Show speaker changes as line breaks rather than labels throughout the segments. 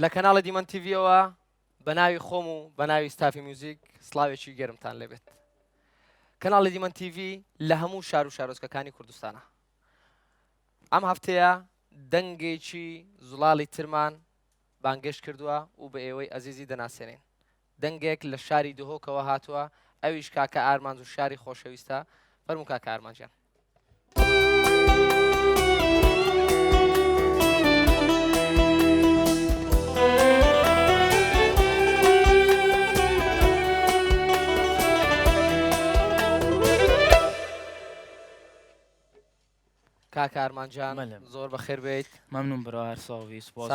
لە کەناڵی دیمەن تیڤیەوە بە ناوی خۆم و بە ناوی ستافی میوزیک سڵاوێکی گەرمتان لێبێت. کەناڵی دیمەن تیڤی لە هەموو شار و شارۆچکەکانی کوردستانە. ئەم هەفتەیە دەنگێکی زوڵاڵی ترمان بانگێشت کردووە و بە ئێوەی ئەزیزی دەناسێنین. دەنگێک لە شاری دهۆکەوە هاتووە، ئەویش کاکە ئارمانز و شاری خۆشەویستە. فەرموو کاکە ئارمانجان. کاکە ئارمانجان زۆر بەخێر بیت.
مەمنون برا هەرساوی سپاس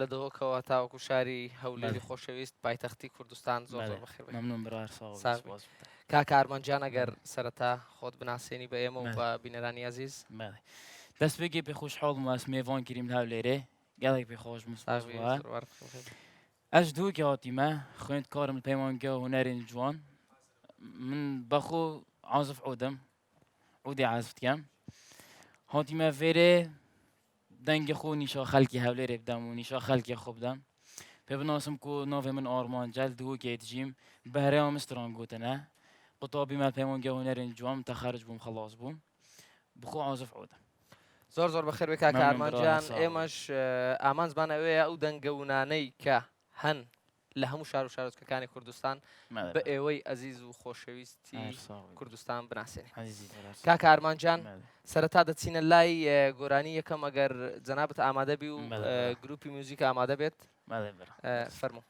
لە دهۆکەوە تاوەکو شاری هەولێری خۆشەویست پایتەختی کوردستان زۆر بەخێر بیت.
مەمنون برا هەرساوی.
کاکە ئارمانجان ئەگەر سەرەتا خۆت بناسێنی بە ئێمە و بە بینەرانی عەزیز.
دەست بێگێ پێ خۆشحاڵم واس میێڤان گیریم هەولێرێ گەڵێک پێ خۆش مستاژوە ئەش دووکە هاتیمە خوێند کارم پەیمانگە و هونەرێن جوان من بەخۆ عازف عودم عودی عازف دکەم هاتیمە فێرێ دەنگی خۆ نیشا خەڵکی هەولێرێ بدەم و نیشا خەڵکی خۆ بدەم پێ بناسم کو ناوێ من ئارمانجەل دووکێ دژیم بەهرەیە مستران گوتنە قوتابی مە پەیمانگە هونەرێن جوان تەخەرج بووم خلاص بووم بخۆ عازف عودم.
زۆر بەخێر بێ کاکە ئارمانجان. ئێمەش ئامانزمان ئەوەیە ئەو دەنگەونانەی کە هەن لە هەموو شار و شارۆچکەکانی کوردستان بە ئێوەی ئەزیز و خۆشەویستی کوردستان بناسێنین. کاکە ئارمانجان سەرەتا دەچینە لای گۆرانی یەکەم ئەگەر جەنابەت ئامادە بی و گروپی میوزیک ئامادە بێت فەرموو.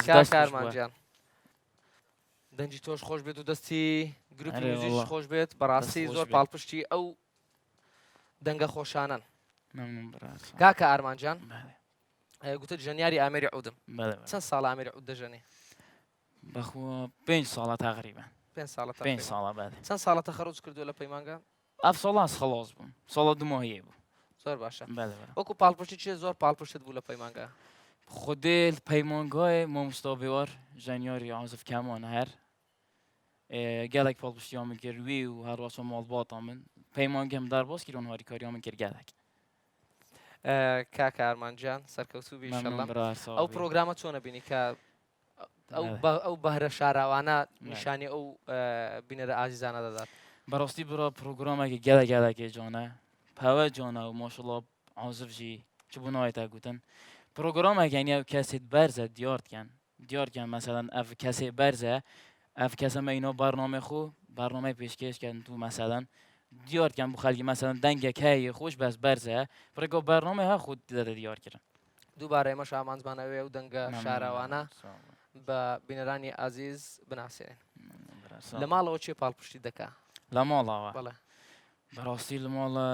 کاکە ئارمانجان دەنجی تۆش خۆش بێت و دەستی گروپی میوزیکش خۆش بێت بەڕاستی زۆر پاڵپشتی ئەو دەنگە خۆشانن. کاکە ئارمانجان گوتت ژەنیاری ئامێری عودم چەند ساڵە ئامێری عود دەژەنێ؟
بەخۆ 5 ساڵە تقریبا
5 ساڵە
5 ساڵە بعد
چەند ساڵە تەخەڕوج کردووە لە پەیمانگە؟
اف ساڵاس خلاص بووم ساڵە دوماهەیە بوو
زۆر باشە
بەڵێ
وەکو پاڵپشتی چیە زۆر پاڵپشتت بوو لە پەیمانگا
خودێ پەیمانگای مامۆستا بێوار ژانیاری عازف کەمان هەر gelek پاڵپشتیان من کرد وی و هەروەها ماڵباتە من پەیمانگەم دەرباز کردن هاریکاریان من کرد gelek
کاکە ئارمانجان سەرکەوتوو بی
مەمنون
ئینشەڵڵا
برا
ئەو پرۆگرامە چۆنە بینی کە ئەو بەهرە شاراوانە نیشانی ئەو بینەرە ئازیزانە دەدات
بەڕاستی برا پرۆگرامێکی gelekێ جوانە پەوە جوانە و ماشەڵڵا عازفژی چ بوو نایەتە گوتن پرۆگرامێک یعنی ئەو کەسێت بەرزە دیارکەن مەسەلەن ئەف کەسێ بەرزە ئەف کەسەمە ئینۆ بەرنامە خۆ بەرنامەی پێشکەشکەن تو مەسەلەن دیارکەن بۆ خەلکی مەسەلەن دەنگێک هەیە خۆش بەس بەرزە پرێگۆ بەرنامە هە خۆ دەدە دیارکردن
دووبارە ئێمەش ئامانجمانەوەی ئەو دەنگە شاراوانە بە بینەرانی ئازیز بناسێن لە ماڵەوە چێ پاڵپشتی دەکا
لە ماڵەوە
بەڵێ
بەڕاستی لە ماڵە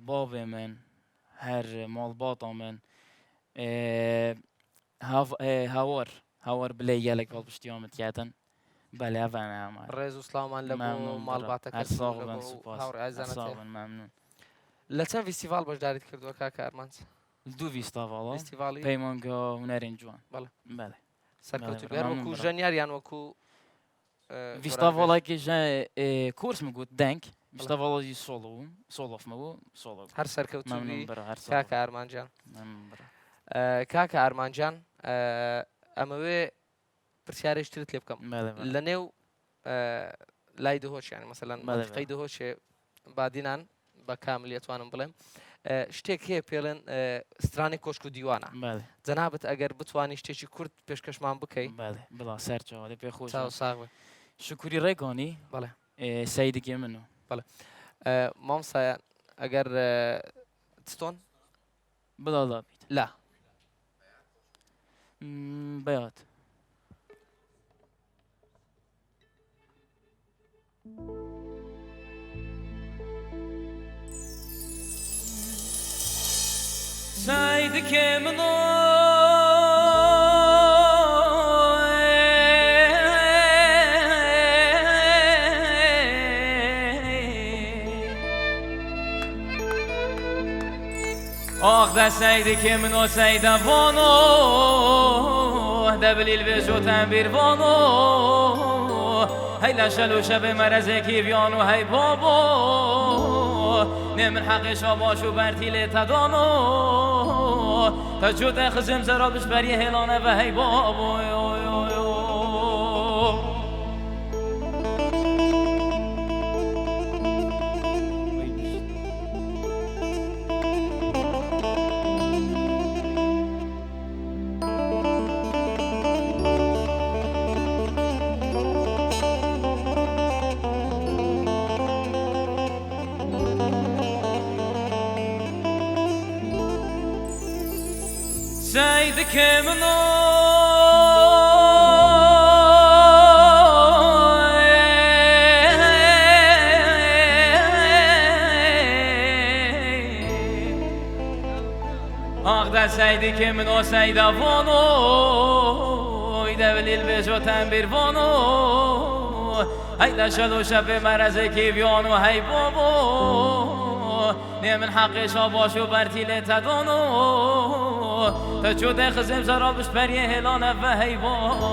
باوێ من هەر ماڵباتە من هاوار بلێ gelek پاڵپشتیامت کاتن بەڵێ ئەڤانە ئەمە
ڕێز و سلااومان لە بۆ ماڵباتەکە
مەمنون
لە چەند فیستیڤال بەشداریت کردووە کاکە ئارمانج
دوو ویستاڤاڵە
فیستیڤاڵی
پەیمانگا هونەرێن جوان
بەڵێ
بەڵێ
سەرکەوتوو بێر وەکو ژەنیاریان وەکو
ویستاڤاڵێکی کورس مگوت دەنگ ویستاڤاڵی سۆڵۆفمە بوو سۆڵۆ
هەر سەرکەوتووی
هەر
کاکە ئارمانجان کاکە ئارمانجان ئەمەوێ پرسیارێشترت لێ بکەم لە نێو لای دهۆشیان مەسەلەن مەنطقەی دهۆشێ بادینان بە کامل ئەتوانم بڵێم شتێک هەیە پێڵێن سترانی کۆشک و دیوانە جەنابەت ئەگەر بتوانی شتێکی کورت پێشکەشمان بکەی
بڵا سەرچەوە لێ پێ خۆش
ساغ
شکوری ڕێگانی
بەڵێ
سەیدێکی من و
بەڵێ مامۆستایان ئەگەر چتۆن
بڵا بیت
لا
بەیات سەیدێکی من و آخ ده سیدێکی من و سەیدەڤانۆ دەبلیل بێژۆ تەنبیروانۆ هەی لە شەل و شەبێ مەرەزێکی ڤیان و هەی بابۆ نێ من حەقیشا باش و بەرتی لێ تەدانۆ تە جودە خزم زەرا بشبەریە هێڵانە بە هەی بابۆ سەیدێکی من و آخ ده سەیدێکی من و سەیدەڤانۆ دەبلیل بێژۆ تەنبیروانۆ هەی لە شەل و شەبێ مەرەزێکی ڤیان و هەی بابۆ نێ من حەقیشا باش و بەرتی لێ تەدانۆ تە جودە خزم زەرا بشبەریە هێڵانە بە هەی بابۆ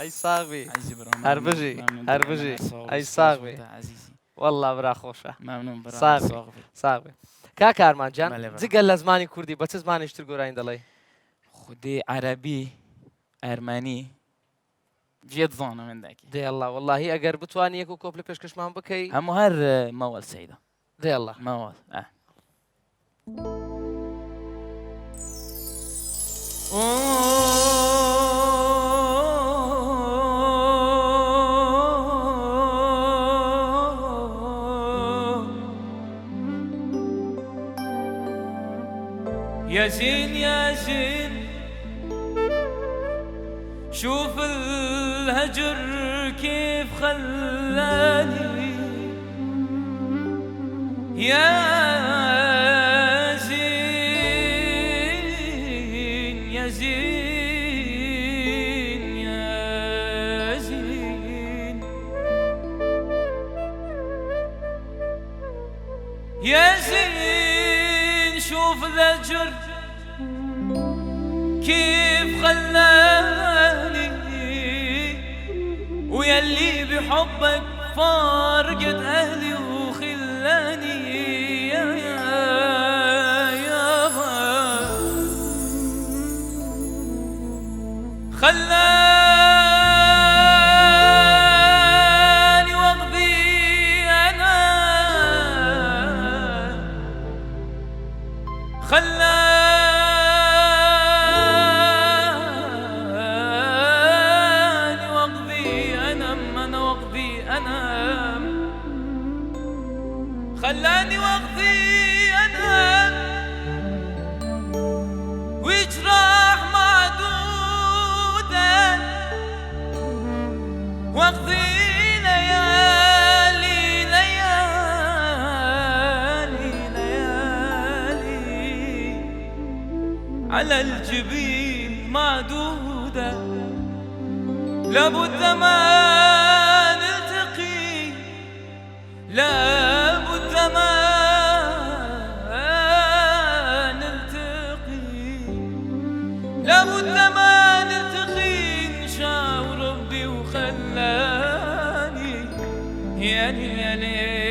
ئەی ساغبی هەر بژی ئەی ساغبی وەڵڵا برا خۆشە ساغبی کاکە ئارمانجان جگەل لە زمانی کوردی بە چ زمانێشتر گۆرانی دەڵێی
خودێ عەرەبی ئەرمەنی جێ دزانە من دەکی
دێڵڵا وەڵڵاهی ئەگەر بتوانی یەک و کۆپڵی پێشکەشمان بکەی
هەموو هەر مەوەڵ سەیدە
دێڵڵا
مەوەڵ ياسين ياسين شوف الهجر كيف خلاني يا زين يا زين يا شوف ذا كيف خلاني ويلي بحبك فارقت أهلي وخلاني يابا خلاني وقضي أنا خلاني وقضي أنام أنا وقضي أنام خلاني وقضي أنام وجراح معدودة وقضي ليالي ليالي ليالي على الجبين معدودة لابد ما نلتقي لابد ما نلتقي لابد ما نلتقي نشاور ربي وخلاني يا ليالي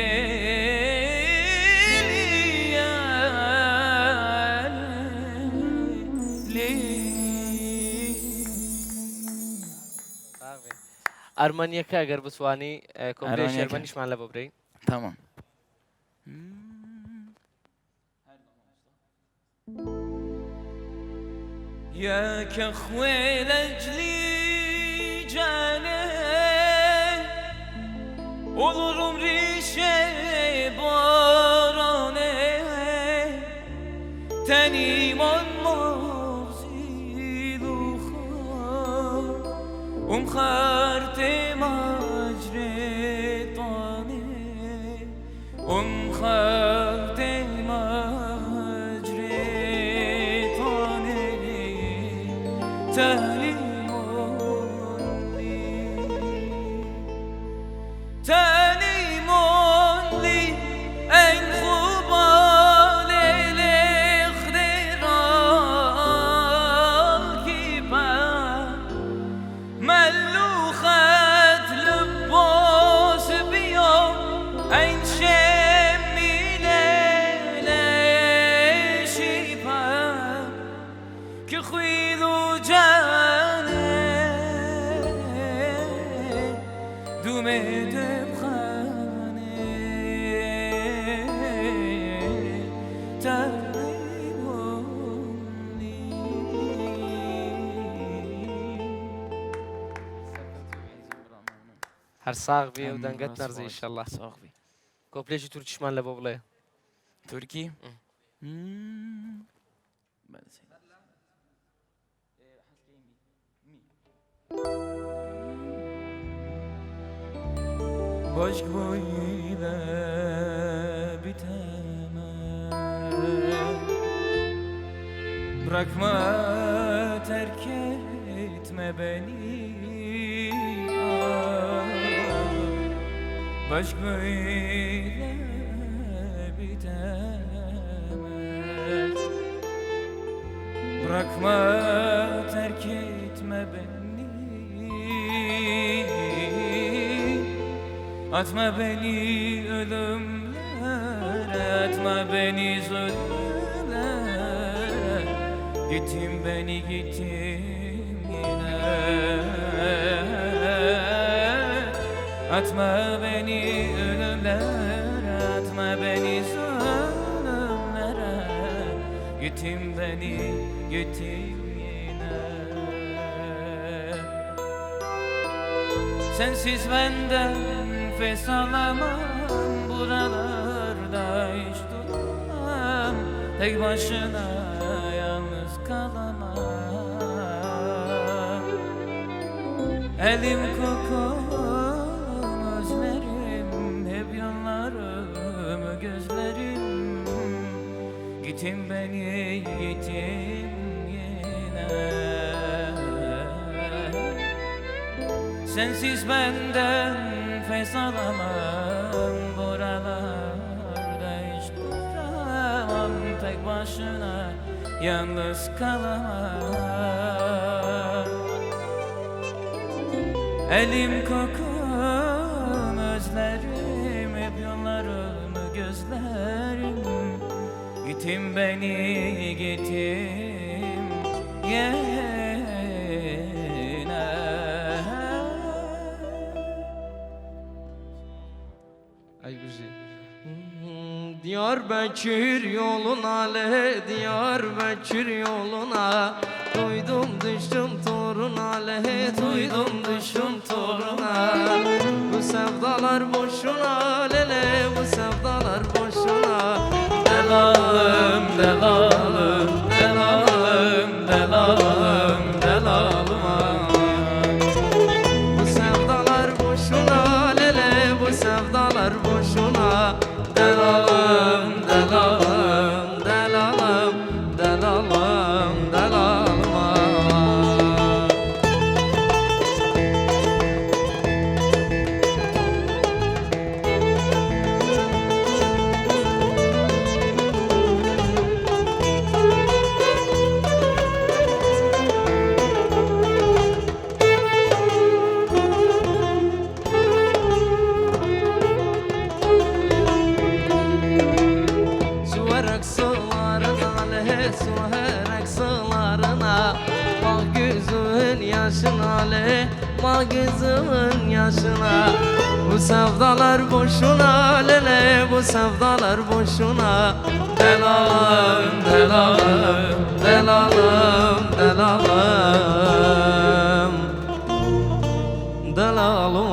أرمانيا كأجر بسواني كومبليش أرمانيش مع لبو بري
تمام يا كخوي لجلي جاني olurum rişe barane tenim olmaz ilukhar خرتم اجرتانه خرتم اجرتانه تنیمون لی این خوبان الاخترال کی پر ملوخت لباس بیام این شمیله لشی پر که خوید و جانه دومه
هر صاغ بيه ودنقت نرزي إن شاء الله
صاغبي
كوبليشي تركيش مان لبو بلاي
تركي Başk boyuyla bitemez Bırakma terk etme beni Başk böyle bitemez Bırakma terk etme beni Atma beni ölümlere Atma beni zulümlere Gittim beni gittim yine Atma beni ölümlere Atma beni zulümlere Gittim beni gittim yine Sensiz benden nefes alamam buralarda hiç duramam Tek başına yalnız kalamam Elim kokum özlerim hep yanlarım gözlerim Gittim beni gittim yine Sensiz benden nefes alamam buralarda hiç duramam tek başına yalnız kalamam. Elim kokun özlerim, hep yollarımı gözlerim. Gittim beni gittim yine.
Ay güzel. Diyarbakır yoluna le, Diyarbakır yoluna. Duydum düştüm toruna le, duydum düştüm toruna. Bu sevdalar boşuna lele, bu sevdalar boşuna. Delalım, delalım, delalım, delalım, delalım. Bu sevdalar boşuna lele, bu sevdalar boşuna. Delalım, delalım, delalım, delalım, delalım. Suherek sığlarına, bak gözümün yaşına le, bak gözümün yaşına. Bu sevdalar boşuna lele, bu sevdalar boşuna. Delalım, delalım, delalım, delalım, delalım.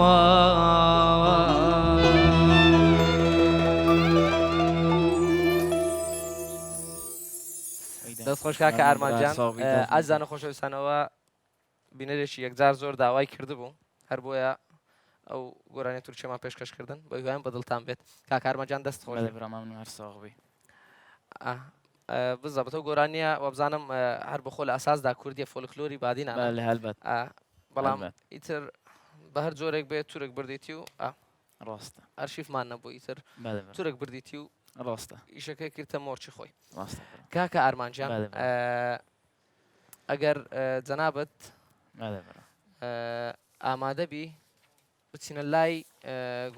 دەست خۆش کاکە ئارمانجان ئازانە خۆشەویستانەوە بینەرێکی یەکجار زۆر داوای کردبوو هەر بۆیە ئەو گۆرانی تورکیەمان پێشکەشکردن بە هیوایان بەدڵتان بێت کاکە ئارمانجان دەست خۆش بزەبەتەوە گۆرانیە وەبزانم هەر بەخۆ لە ئاساسدا کوردیە فۆلکلۆری بادینە بەڵام ئیتر بە هەر جۆرێک بێت تورک بردیتی و ڕاستە ئەرشیفمان نەبوو ئیتر تورک بردیتی و ڕاستە ئیشەکەی کردتە مۆرچی خۆی کاکە ئارمانجان ئەگەر جەنابەت ئامادە بی بچینە لای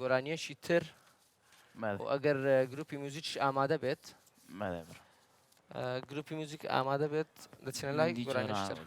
گۆرانیەشی تر و ئەگەر گروپی موزیکیش ئامادە بێت گروپی موزیک ئامادە بێت دەچینە لای گۆرانیەشی تر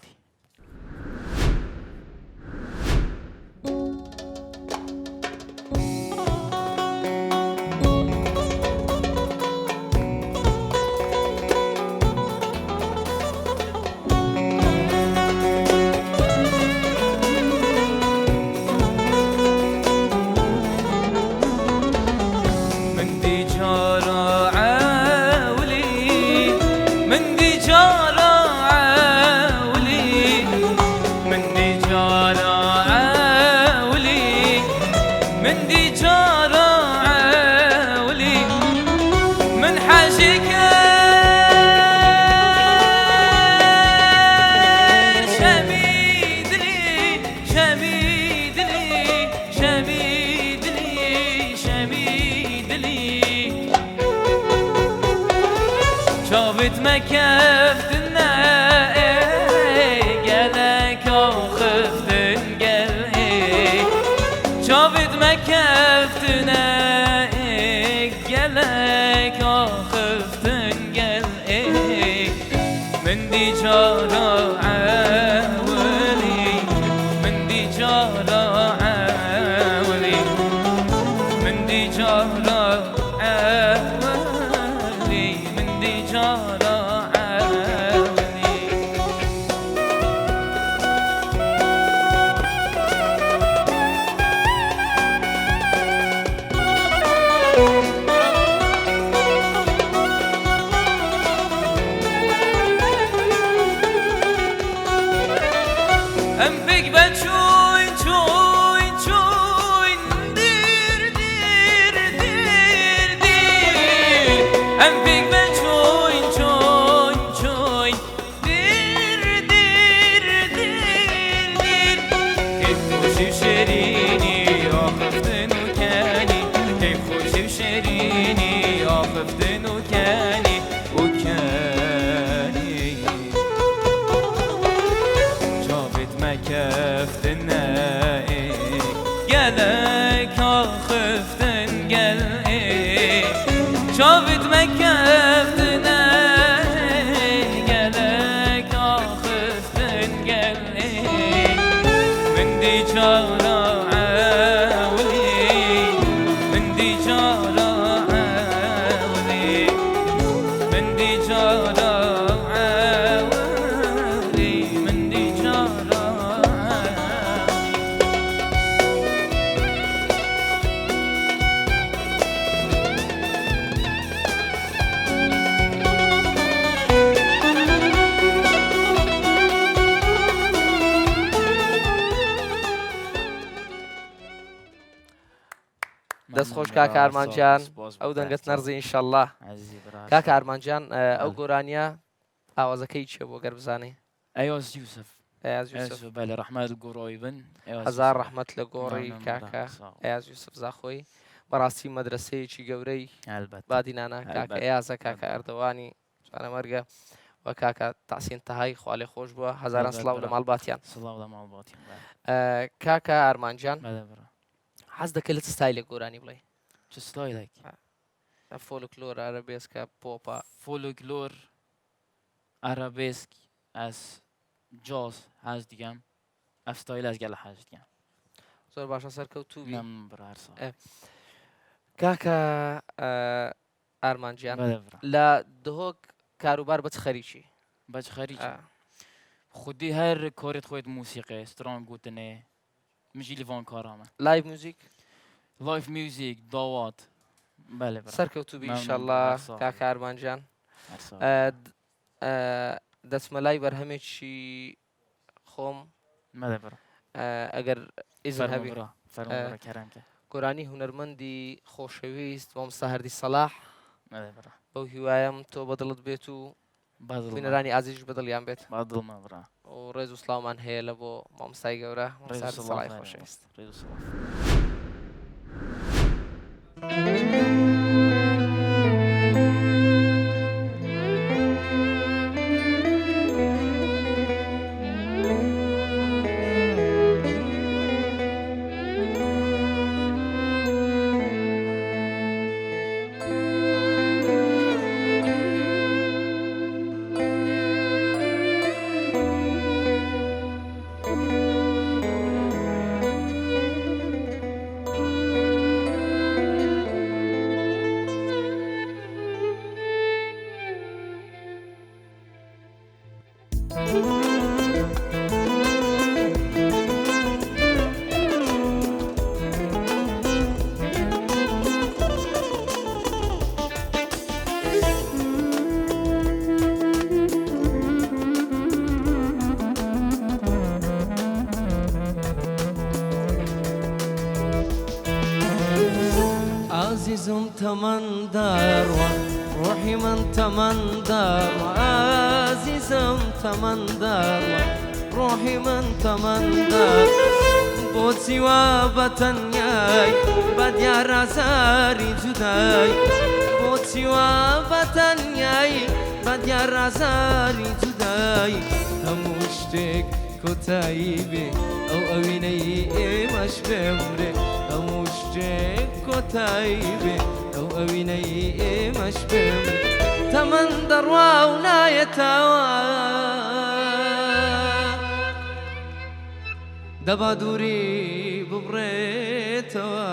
gelek akhıftın gel Şavit Mekke'ftine gelek akhıftın gel من دي جارة عاولي من دي جارة عاولي من دي جارة عاولي من دي جارة
دەست خۆش کاکە ئارمانجان ئەو دەنگت نەرزی ئینشەڵڵا کاکە ئارمانجان ئەو گۆرانیە ئاوازەکەی چێ بۆ گەر بزانێ
أيوز يوسف
ئەیاز یوسف
بله رحمت القروي بن
هەزار ڕەحمەت لە گۆڕی کاکە ئەیاز یوسف زاخۆی بەڕاستی مەدرسەیەکی گەورەی بادینانە کاکە ئەیازە کاکە ئەردەوانی سوانەمەرگە و کاکە تاسین تەهای خوا لێ خۆش بووە هەزاران سڵاو لە ماڵباتیان کاکە ئارمانجان حەز دەکەی لە چ ستایلێک گۆرانی بڵێ
چه ستایلێک
فۆلکلۆر ئارەبێسکە پۆپە
فولکلور عربسک از جاز هست دیگم ستایل از گله هست دیگم
زۆر باشە سەرکەوتووبی
نم برا هر سال
کاکە ئارمانجیان لە دهۆک کاروبار بەچ خەریکی
باش خارج خودی هر کارت خود موسیقی ستران گوتنه مجی لیوان کارامه
لایڤ موزیک
لایف میوزیک داوات بله برا
سەرکەوتووبی
ممنون.
ئینشەڵڵا
ساڵ.
کاکە ئارمانجان
هر سال
دەچمەلای بەرهەمێکی خۆم
بله برا
ئەگەر ئیزن
فرمون
هەبی
برا فرمون برا کرم که
گۆرانی هونەرمەندی خۆشەویست مامۆستا هەردی سەلاح
بله برا
بەو هیوایەم تۆ بەدڵت بێت و
بدل ما
بینەرانی ئازیش بەدڵیان بێت
بدل ما برا
و ڕێز و سڵاومان هەیە لە بۆ مامۆستای گەورە
رئيس
مامۆستا
الله
سەڵای
خير.
خۆشەویست
رئيس الله
عزيزم تمندار روحي من تمندار عزيزم تمندار روحي من تمندار بوتي وبتنياي بديا رازاري جداي بوتي وبتنياي بديا رازاري جداي هموشتك كتايبي او اويني مش بمري هموشتك كتايبي او اويني مش بمري تمندر واونايتاوا دبا دوري ببريتوا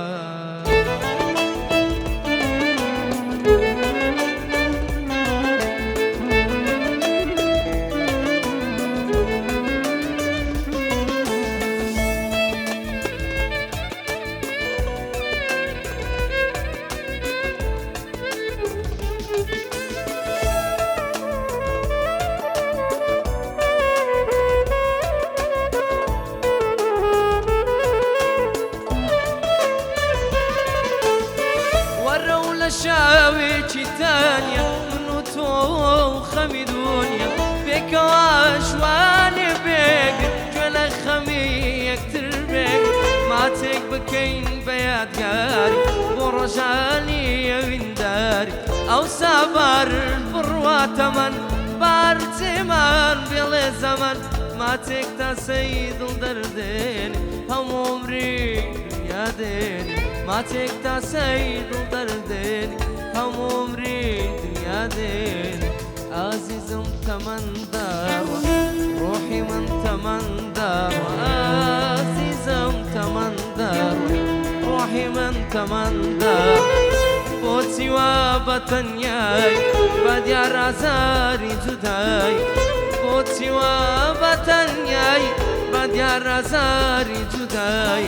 شاويتي تانية منو تو خمي دنيا بيك واشواني بيك جوانا خمي يكتر بيك ما تيك بكين بياد ياري ورجالي وينداري او صبر بروات من بار زمان بيلي زمان ما تيك تا سيد الدردين هم عمري دنیا دینی ما تکتا سید و دردینی هم عمری دنیا دینی عزیزم تمندا روحي من تمندا عزيزم تمندا روحي من تمندا بوتي وبتنياي بدي رازاري جداي بوتي وبتنياي بدي رازاري جداي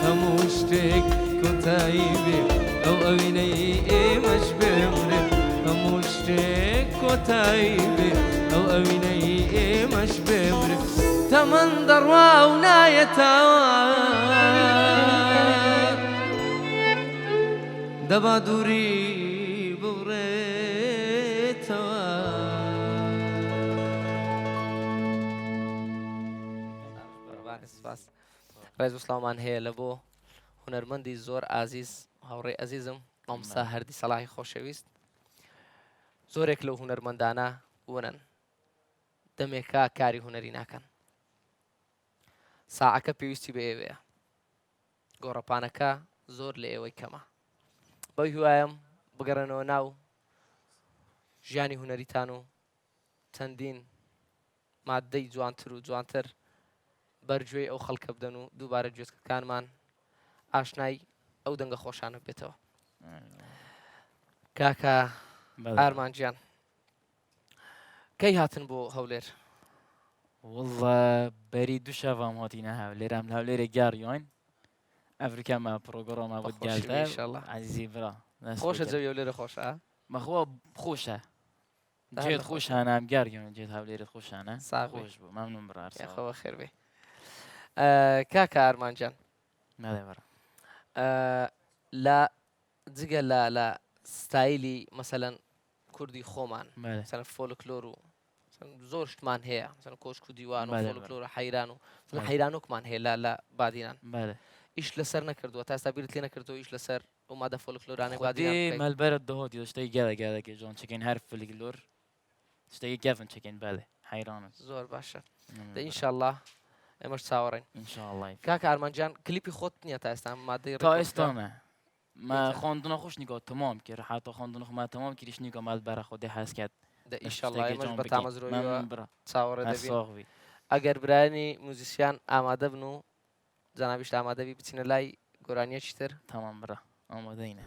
هموشتك كتايبي او اويني مش بمرب هموشتك كتايبي او اويني مش بمرب تمن دروا ونايتاوار دبا دوري
سپاس ڕێز و سڵامان هەیە لە بۆ هونەرمەندی زۆر ئازیز هاوڕێی ئەزیزم مامۆستا هەردی سەلاحی خۆشەویست زۆرێک لەو هونەرمەندانە ونن دەمێکا کاری هونەری ناکەن ساعەکە پێویستی بە ئێوەیە گۆڕەپانەکە زۆر لە ئێوەی کەمە بەوی هیوایم بگەڕێنەوە ناو ژیانی هونەریتان و چەندین مادەی جوانتر و جوانتر بەرگوێی ئەو خەڵکە بدەن و دووبارە گوێچکەکانمان ئاشنای ئەو دەنگە خۆشانە بێتەوە کاکە ئارمانگیان کەی هاتن بۆ هەولێر
والله بەری دوو شەڤام هاتینە هەولێرم لە هەولێرە گیاڕیۆین ئەفریکەمە پرۆگرامە بۆ گالتە عزیزی برا
خۆشە جەوی هەولێرە خۆشە
بەخوا خۆشە جێت خۆشانە ئەم گیاڕیۆن جێت هەولێرت خۆشانە خۆش بوو مەمنون
خەوە خێر بێ کاکە ئارمانگیان لە جگە لە ستایلی مەسەلەن کوردی خۆمان مثلا فۆلکلۆر و زۆر شتمان هەیە مثلا کۆشک و دیوان و فۆلکلۆرە حەیران و حەیرانوکمان هەیە لە بادینان ئیش لەسەر نەکردووە تا ئێستا بیرت لێ نەکردەوە ئیش لەسەر ئەو مادە فۆلکلۆرانەی بادینان
مەلبەرت دەهاتی شتەی گەلەگەلەکە جۆن چکەین هەر فۆلکلۆر شتەی گەڤن چکەین بەڵێ حەیرانت
زۆر باشە ئینشاءڵڵا ئێمەش چاوەڕێین
ئینشاءڵڵا
کاکە ئارمانگیان کلیپی خۆت نییە تا ئێستا مادەی
تا ئێستانە ما خوندنا خوش نگاه تمام کرد حتی خوندنا ما تمام کردیش نگاه مال برا خود حس کرد
ئینشاءڵڵا ئێمەش بە تامەزرۆییەوە چاوەڕێ دەبین ئەگەر برایانی موزیسیان ئامادە بن و جەنابیش ئامادەبی بچینە لای گۆرانیەکی تر
تمام برا ئامادەینە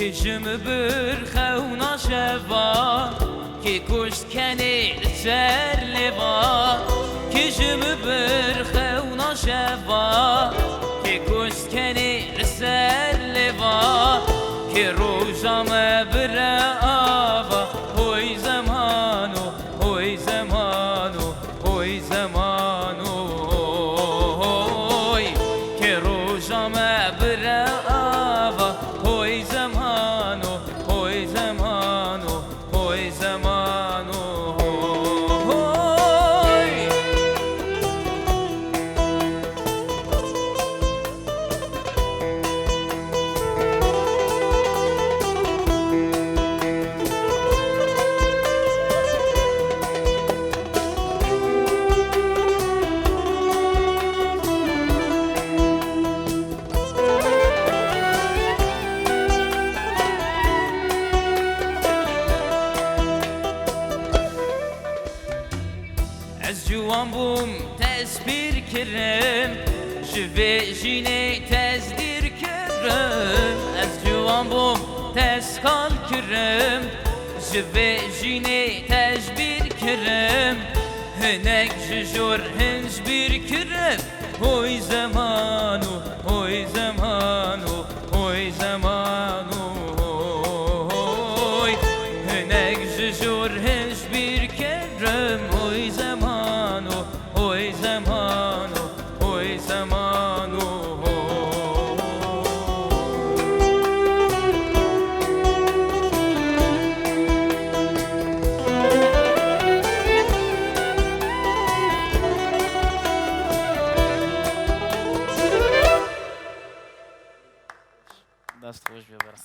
کشم برخونا شوا که کشت کنه سر لوا کشم برخونا شوا که کشت کنه سر لوا که روزم بر آوا هوی زمانو هوی زمانو هوی زمانو هوی که روزم بر آوا هوی زمانو هوی زمانو هوی زمانو هوی از جوان بوم تسبیر کرم جوه جینه تزدیر کرم از جوان بوم تسکال کرم جوه جینه تجبیر کرم هنک ججور هنج بیر کرم هوی زمانو هوی زمانو هوی زمانو هوی هنک ججور هنج بیر کرم هوی زمانو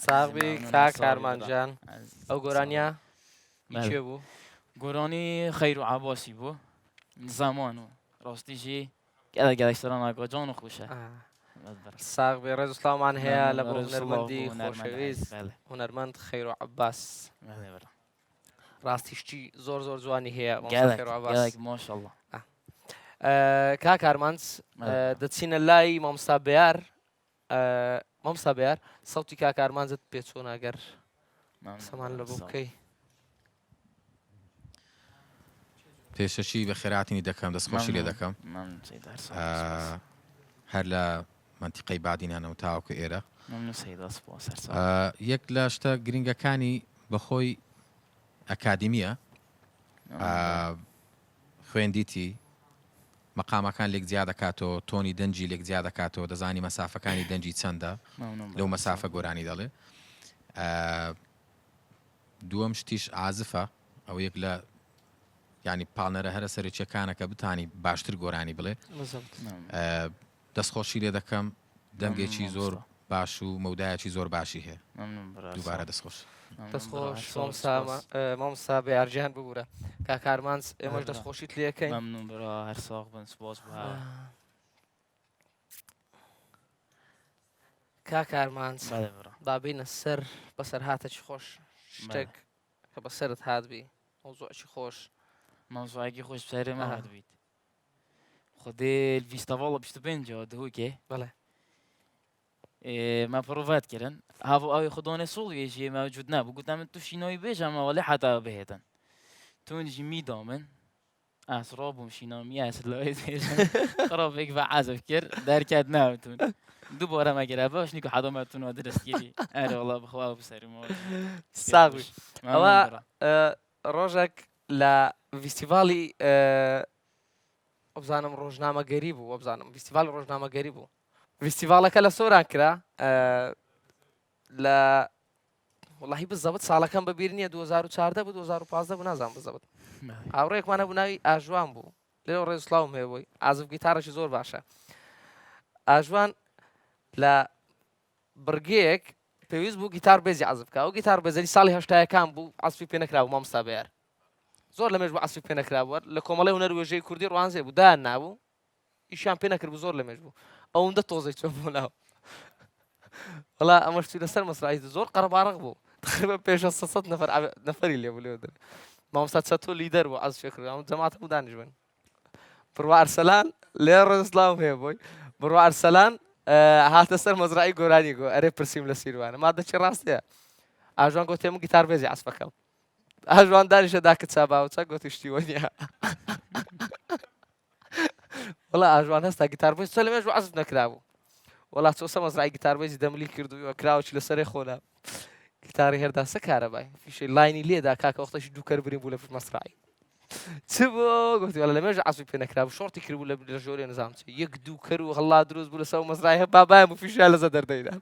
ساغبی کا کارمانجان ئەو گۆرانیا
بەڵێ.
چێ بوو
گۆرانی خەیر و عاباسی بوو زامان و ڕاستیژی گەڵێک ناگۆجان و خوشە
ساغبی ڕێز و سڵامان هەیە لە بۆ هونەرمەندی خۆشەویست هونەرمەند خەیر و عەباس ڕاستیشتی زۆر زۆر جوانی هەیە خەیر و عەباس
ماشەڵڵا
کا کارمانس دەچینە لای مامۆستا بەیار مامۆستا بەیار سەوتی کا کارمانزت پێ چۆن ئەگەر سەمان لە بۆ بکەی
پێشەشی بە خێراتنی دەکەم دەستخۆشی لێ دەکەم هەر لە منتیقەی بادینانەوە تاوەکو ئێرە یەک لە شتە گرنگەکانی بەخۆی ئەکادیمیە خوێندیتی مەقامەکان لێک زیاد دەکاتەوە تۆنی دەنجی لێک زیاد دەکاتەوە دەزانی مەسافەکانی دەنجی چەندە لەو مەسافە گۆرانی دەڵێ دووەم شتیش ئازفە ئەو یەک لە ینی پاڵنەرە هەرە سەرچیەکانە کە بتانی باشتر گۆرانی بڵێ دەستخۆشی لێ دەکەم دەنگێکی زۆر باش و مەودایەکی زۆر باشی هەیە دووبارە دەستخۆش
دەستخۆش مامۆستا بەیارجیان ببوورە کا کارمانس ئێمەش دەستخۆشیت لێەکەین
مەمنون برا هەر ساغ بن سپاس بها
کا کارمانس بابینە سەر بەسەر هاتەکی خۆش شتێک کە بەسەرت هاتبی مەوزوعکی خۆش
مەوزوعێکی خۆش بسەرێمە هاتبیت خودێ الفیستەڤاڵە 25 دهوکێ
بەڵێ
ما پرۆڤات کردن هاو ئەوی خودۆنێ سوڵێژی مەوجود نبوو گوتم من تووشینەوەی بێژەمەوە لێ حتا بهێتن تونجی میدامن ئاسڕۆ بووم شینامی ئاس لەوەی ڕۆڤێک بە عازف کرد دەرکات ناوتون دووبارە مەگەرە باشنی کە حەدەمەتونەوە دەستگیری ئەرە وەڵا بخوا بسەرمەوە
ساغوی ئەوە ڕۆژێک لە ڤیستیڤاڵی ئەبزانم ڕۆژنامەگەری بوو ئەبزانم ڤیستیڤاڵی ڕۆژنامەگەری بوو ڤیستیڤاڵەکە لە سۆران کرا لە وڵاهی بزەبت ساڵەکەم بەبیر نییە 2014 بوو 2015 بوو نازانم بزەبت هاوڕێکمانە بوو ناوی ئاژوان بوو لێرە ڕێز سڵاوم هەیە بووی ئازف گیتارەشی زۆر باشە ئاژوان لە بڕگەیەک پێویست بوو گیتار بێزی عەزف بکە ئەو گیتار بێزەری ساڵی هەشتایەکان بوو عەزفی پێ نەکرابوو مامۆستا بەیار زۆر لەمێژ بوو عەزفی پێ نەکرابووە لە کۆمەڵی هونەر وێژەی کوردی ڕوانزێ بوو دایان نابوو ئیشیان پێ نەکرد بوو زۆر لەمێژ بوو ئەوەندە تۆزەی چۆن بوو ناو وەڵا ئەمەش چوو لەسەر مەسرحی زۆر قەرەباڕق بوو تقریبا پێش 600 نەفەری لێ بوو لێ دەر مامۆستا چەتۆ لیدەر بوو عەزفی کرد ئەو جەماعەتە بوو دانیشتبوون بڕوا ئەرسەلان لێ ڕێز سڵاوم هەیە بۆی بڕوا ئەرسەلان هاتە سەر مەزرعی گۆرانی گۆ ئەرێ پرسییم لە سیروانە ما دەچی ڕاستەیە ئاژوان گوت هێمن گیتار بێزی عەزفەکەم ئاژوان دانیشە داکە چاباوچە گوتی شتیوە نییە وەڵا ئاژوان هەستا گیتار بێز چۆن لەمێژ بوو عەزف نەکرابوو وەڵا چۆسە مەزرعی گیتار بێزی دەملی کردووە کراوەکی لەسەرێ خۆنا گیتاری هێردا سە کارەبای فیشەی لاینی لێدا کاکە وەختەشی دوو کەر برین بوو لە مەسرعی چ بۆ گوتی وەڵا لەمێژ عەزفی پێ نەکرابوو شۆڕتی کردبوو لە ژۆرێ نەزانم چ یەک دوو کەر و هەڵا دروست بوو لەسەر مەزرعی هە بابایە بوو فیشیان لەزە دەردەیدا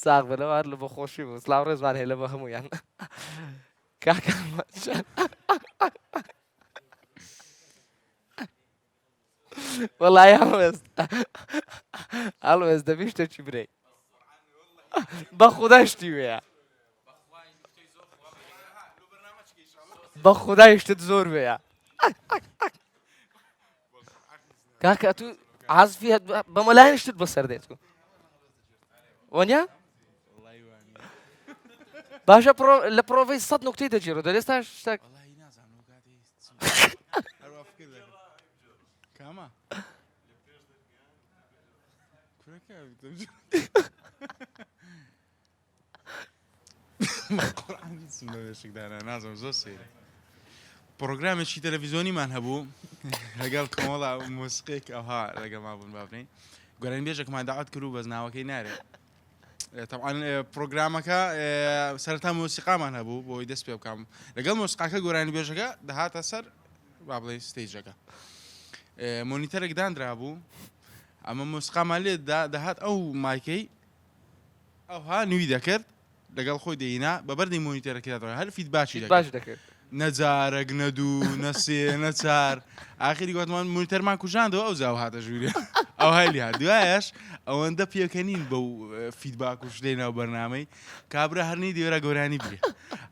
ساغ بەلەوە هەر لە بۆ خۆشی بوو سڵاو ڕێزمان هەیە لە بە هەموویان کاکەمەجان وەڵای هەڵوێز دەبی شتێکی برەی بە خودای شتی وەیە بە خودای شتت زۆر وەیە کاکە تو عەزفی بە مەلایەن شتت بەسەر دێت وەنیا باشە لە پرۆڤەی 100 نوکتەی دەگیرەوە دەێستا شتێک
نازم زۆر سەیرە پرۆگرامێکی تەلەڤیزۆنیمان هەبوو لەگەڵ کۆمەڵا مۆسیقێک ئەوها لەگەڵ مابوون بابنین گۆرانی بێژێکمان داوات کرد و بەزناوەکەی نارێت طبعاً پرۆگرامەکە سەرەتا مۆسیقامان هەبوو بۆی دەست پێ بکەم لەگەڵ مۆسیقاکە گۆرانی بێژەکە دەهاتە سەر با بڵێ ستەیجەکە مۆنیتەرێک دانرا بوو ئەمە مۆسیقامان لێ دەهات ئەو مایکەی ئەوها نوی دەکرد لەگەڵ خۆی دەینا بە بەردەی مۆنیتەرەکەدا هەر فیدباچی
دەکرد
نەجارێک نەدوو نەسێ نەچار ئاخری گوتمان مۆنیتەرمان کوژاندەوە ئەو زاو هاتە ژوورێ ئەو هەلی دوایش ئەوەندە پێکەنین بەو فیدباک و شتەی ناو بەرنامەی کابرا هەرنی دیێرە گۆرانی بێ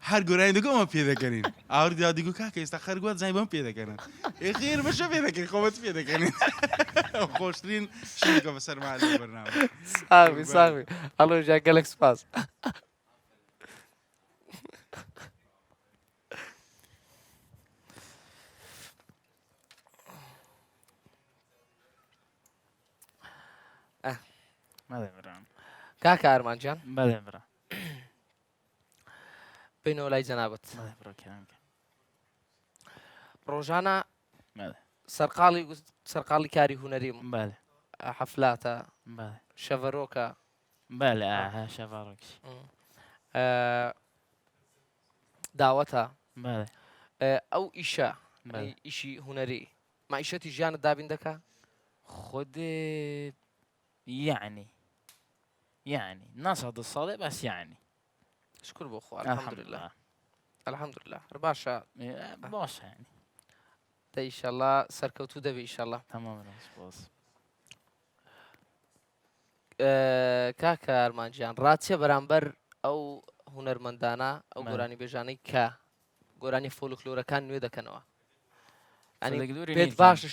هەر گۆرانی دەگەمە پێ دەکەنین ئاوردیا دیگو کاکە ئێستا خەرگوات زای بەم پێ دەکەنن خێر بەشە پێ دەکەین خۆمەت پێ دەکەنین خۆشترین شتێکە بەسەرمان لە بەرنامە
ساغی ئەڵۆ ژا گەلێک سپاس
بەڵێ برام
کاکە ئارمانجان
بەڵێ برا
بینەوە لای جەنابەت
بەڵێ برا کەرەمکە
ڕۆژانە
بەڵێ
سەرقاڵی کاری هوەریم
بەڵێ
حەفلاتە
بەڵێ
شەڤەرۆکە
بەڵێ ئاها شەڤاڕۆکیش
داوەتە
بەڵێ
ئەو ئیشە
بەڵێ
ئیشی هوەری مائیشەتی ژیانت دابین دەکا
خود يعني نصد الصلاة بس يعني
شكر بۆ خوا الحەمدولله الحەمدولله باشە
باش يعني
دە ئیشەڵڵا سەرکەوتوو دەبێ ئیشەڵڵا
تمام باس
کاکە ئارمانجیان ڕاتچە بەرامبەر ئەو هونەرمەندانە ئەو
بەڵێ.
گۆرانی بێژانەی کە گۆرانی فۆلکلۆرەکان نوێ دەکەنەوە
فۆلکلۆری
پێت
نیست
باشە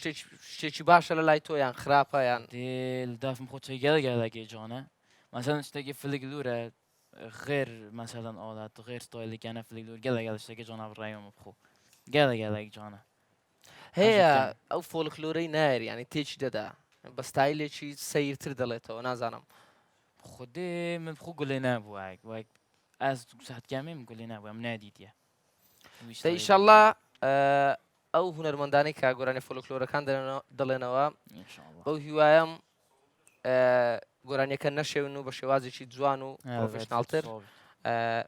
شتێکی باشە لە لای تۆ یان خراپە یان
دل دافم خود شيء قال جانا مثلا اشتكي في الجلورة غير مثلا آلات غير ستايل اللي كان في الجلورة قال اشتكي جانا بالرأيهم بخو قال جانا
هەیە ئەو فۆلکلۆرەی نایری ینی تێکی دەدا بە ستایلێکی سەیرتر دەڵێتەوە نازانم
خود من بخو قلنا بواك از ساعت كامل من قلنا بوا من ناديتيا
دە ئیشەڵڵا ئەو هونەرمەندانەی کە گۆرانی فۆلکلۆرەکان دەڵێنەوە
ان شاء الله
بەو هیوایەم گۆرانیەکە نەشێون و بە شێوازێکی جوان و پرۆفشناڵتر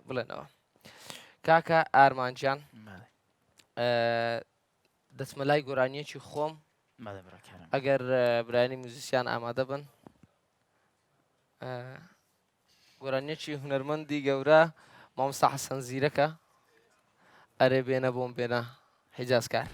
بڵێنەوە کاکە ئارمانجیان دەچمە لای گۆرانیەکی خۆم ئەگەر برایانی موزیسیان ئامادە بن گۆرانیەکی هونەرمەندی گەورە مامۆستا حەسەن زیرەکە ئەرێ بێنە بۆم بێنە حیجازکار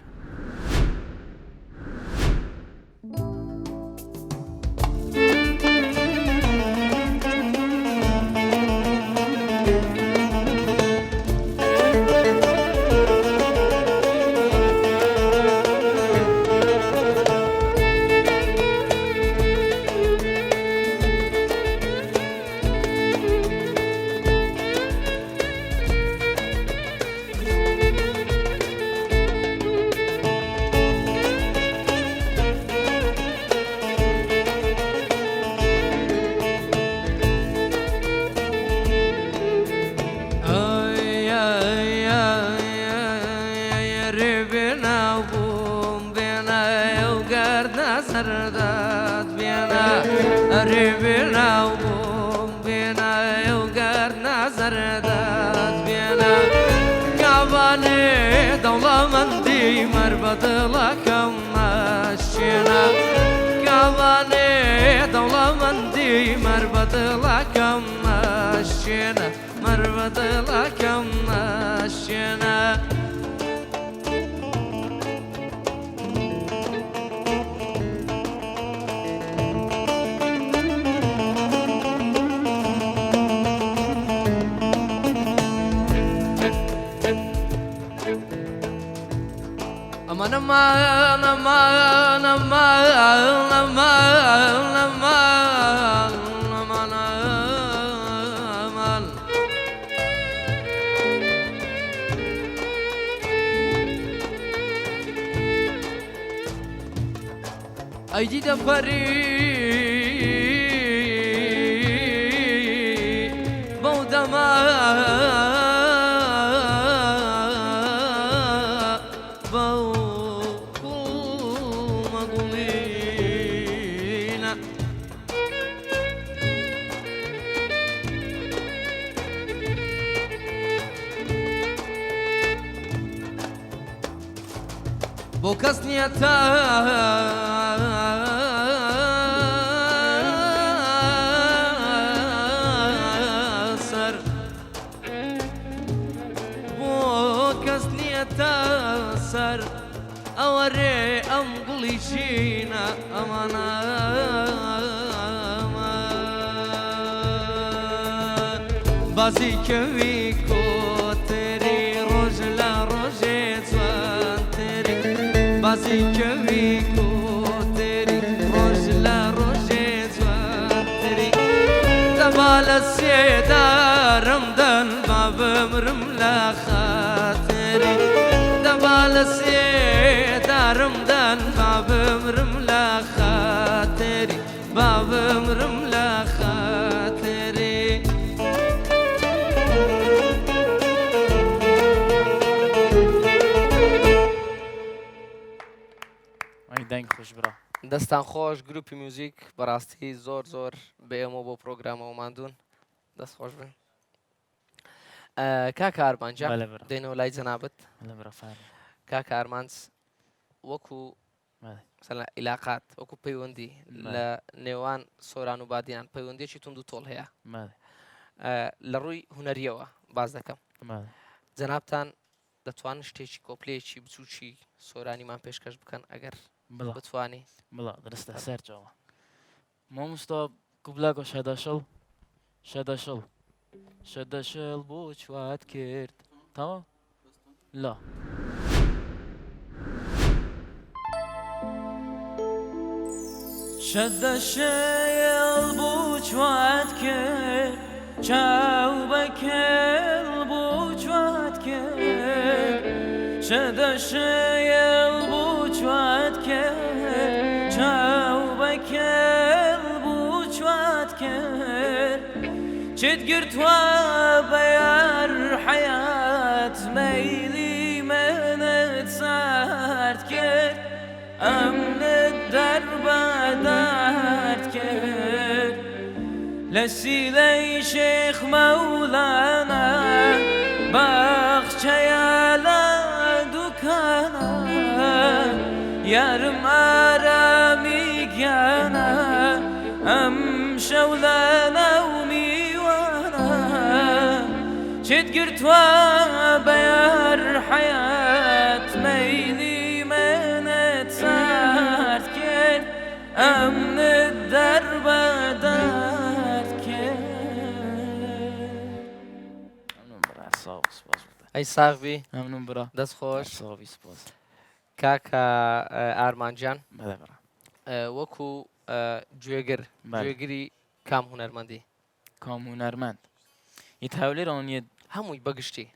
أيدي دفري بودما بوكو مضلينا بوكسنيتا أوري أم قولي شينا أمانا بازي كوي كوتري روج لا روجي توانتري بازي كوي كوتري روج لا روجي توانتري تبال السيدة رمضان باب مرملا خاطري تبال السيدة رمضان باب مرملا خاطري باب مرملا خاطري
ئەی دەنگ خۆش برا
دەستان خۆش گروپی میوزیک بەڕاستی زۆر زۆر بێمە بۆ پرۆگرامەوە ماندوون دەست خۆش بن کاکە ئارمانجان
بەڵێ برا
دێنەوە لای جەنابەت
بەڵێ برا فەرموو
کاکە ئارمانج وەکو
بەڵێ
مثلا عیلاقات وەکو پەیوەندی
بەڵێ.
لە نێوان سۆران و بادیان پەیوەندیەکی تونند و تۆڵ هەیە
بەڵێ
لە ڕووی هونەریەوە باز دەکەم
بەڵێ
جەنابتان دەتوانن شتێکی کۆپلەیەکی بچووکی سۆرانیمان پێشکەش بکەن ئەگەر
بڵێ
بتوانی
بڵێ درستە سەرچەوە مامۆستا کوبلاگۆ شەدەشڵ شەدەشڵ شەدەشڵ بۆ چوات کرد تەواو لا شەدەشڵ بۆ چوات کرد چاو بەکەڵ بۆ چوات کرد شەدەشڵ بۆ چوات کرد چاو بەکەڵ بۆ چوات کرد چێت گرتووە بە یار حەیات مەیلی منت سارد کرد ئەمنت دەربەدارد کرد لە سیلەی شێخ مەولانە باخچەیە لە دوکانە یارم ئارامی گیانە ئەم شەو لە ناو میوانە چێت گرتووە بە یار حەیات مەیلی منت سارد کرد ئەمنت دەربەدارد کرد ئەمنم برا ساو سپاس بکە
ئەی ساغبی
ئەمنم برا
دەست خۆش
ساوی سپاس
کاکە ئارمانجان
بەڵێ برا
وەکو گوێگر
بەڵێ.
گوێگری کام هونەرمەندی
کام هونەرمەند یت هەولێرانیە
هەمووی بەگشتی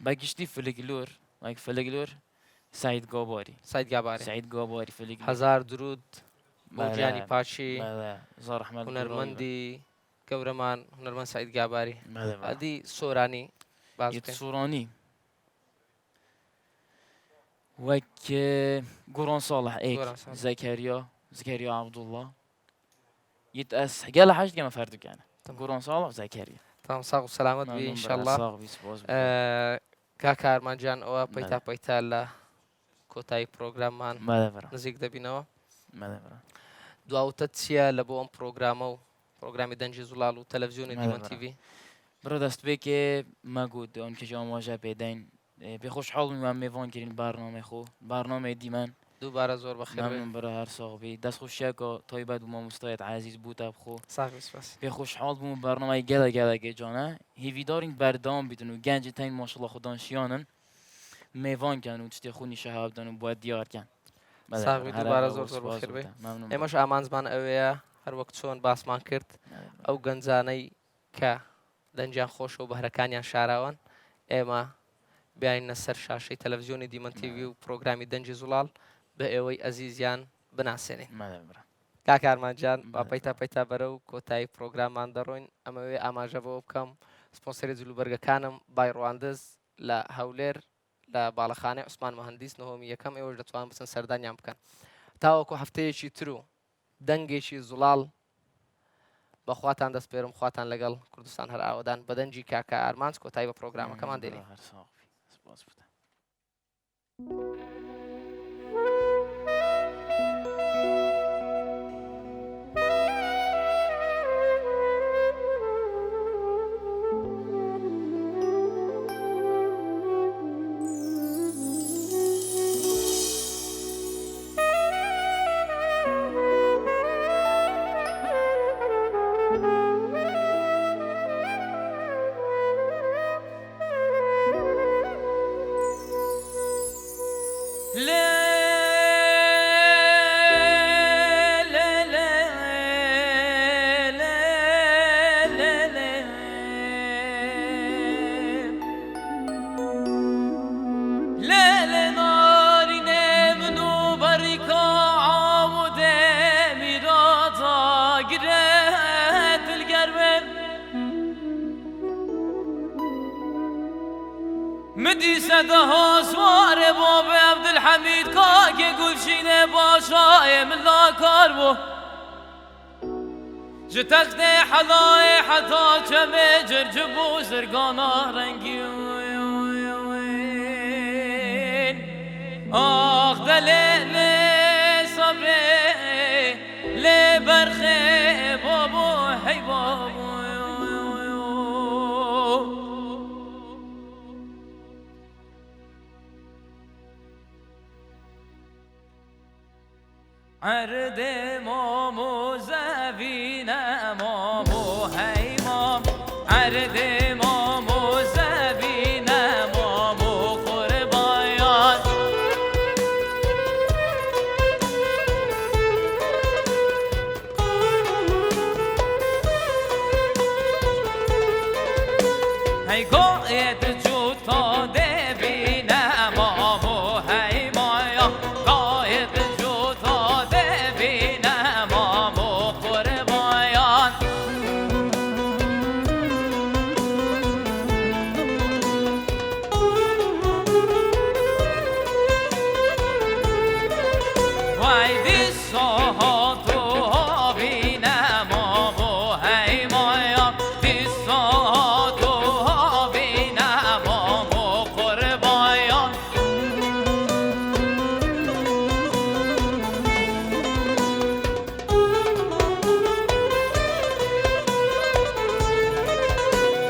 بەگشتی فلگلۆر وایک فلگلۆر سعید گاباری
سایت گابارێ
سعید گاباری فلگلۆر
هەزار درود بۆ
بەڵێ.
گیانی پاشی
بەڵێ زۆر ڕەحمەت
هونەرمەندی گەورەمان هونەرمەند سعید گاباری
بەڵێ بەڵێ.
ئەدی سۆرانی باز
یت
بکەین.
سوورانی وەک گۆڕۆن ساڵح ئێک
گۆڕۆن ساڵح.
زەکەریا عەبدوڵڵا یت ئەس گەلە حەشت گەمە فەردوکانە
تمام.
گۆڕۆن ساڵح زەکەریا
تام ساغ و سەلامەت بی ئینشەڵڵا کاکە ئارمانجان ئەوە پەیتا پەیتا لە کۆتایی پرۆگراممان
بەڵێ برا
نزیک دەبینەوە
بەڵێ برا
دواوتە چییە لە بۆ ئەم پرۆگرامە و پرۆگرامی دەنجی زوڵاڵ و تەلەڤیزیۆنی
بەڵێ
دیمەن
بەڵێ.
تیڤی
برا دەستپێکێ مەگوت ئەوم کە ئاماژە پێدەین پێ خۆشحاڵم میێڤانکردین بارنامەی خۆ بارنامەی دیمەن
دووبارە زۆر بەخێر بێ.
ممنون برا هەر ساغبی دەست خۆشیەکە تایبەت بوو مامۆستایەت عەزیز بوو تا بخۆ
ساغبی سپاس
پێ خۆشحاڵ بووم بەرنامەی گەلە گەلەگە جانە هیویدارین بەردەوام بیتن و گەنجتەین ماشەڵڵا خوددانشیانن میێڤانکەن و تشتێ خونی شەها بدەن و بۆ دیارکەن
ساغبی دووبارە زۆر زۆر بەخێر بێ. ئێمەش ئامانزمان ئەوەیە هەر وەک چۆن باسمان کرد ئەو گەنجانەی کە دەنجیان خۆشە و بەهرەکانیان شاراوان ئێمە بیاینە سەر شاشەی تەلەڤیزیۆنی دیمەن تیڤی و پرۆگرامی دەنجی زوڵاڵ بە ئێوەی ئەزیزیان بناسێنێ. کاکە ئارمانجان با پەیتا پەیتا بەرە و کۆتایی پرۆگراممان دەڕۆین ئەمەوێ ئاماژە بۆ بکەم سپۆنسەری جلوبەرگەکانم بای ڕواندز لە هەولێر لە باڵەخانەی عوسمان مەهەندیس نهۆمی یەکەم ئێوەش دەتوانن بچن سەردانیان بکەن تاوەکو هەفتەیەکی تر و دەنگێکی زوڵاڵ بەخواتان دەستپێرم خواتان لەگەڵ کوردستان هەر ئاوەدان بە دەنجی کاکە ئارمانج کۆتایی بە پرۆگرامەکەمان دێنین.
صداها سوار باب عبدالحمید که گلشین باشای ملا کار بو جو تخت حلای حتا چمه جرجبو زرگانا رنگی آخ دلیل صبری لی برخی بابو هی بابو عرض مامو زبین مامو هی مام عرض مامو زبین مامو قربایان هی گوید جو تا دبین مامو هی مایا گوید جو تا دبین مامو قربایان وای دیسا تو بین مامو هی مایا دیسا تو بین مامو قربایان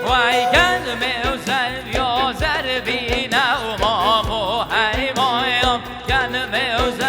وای گلمه و زر یا زر بین مامو هی مایا گلمه و زر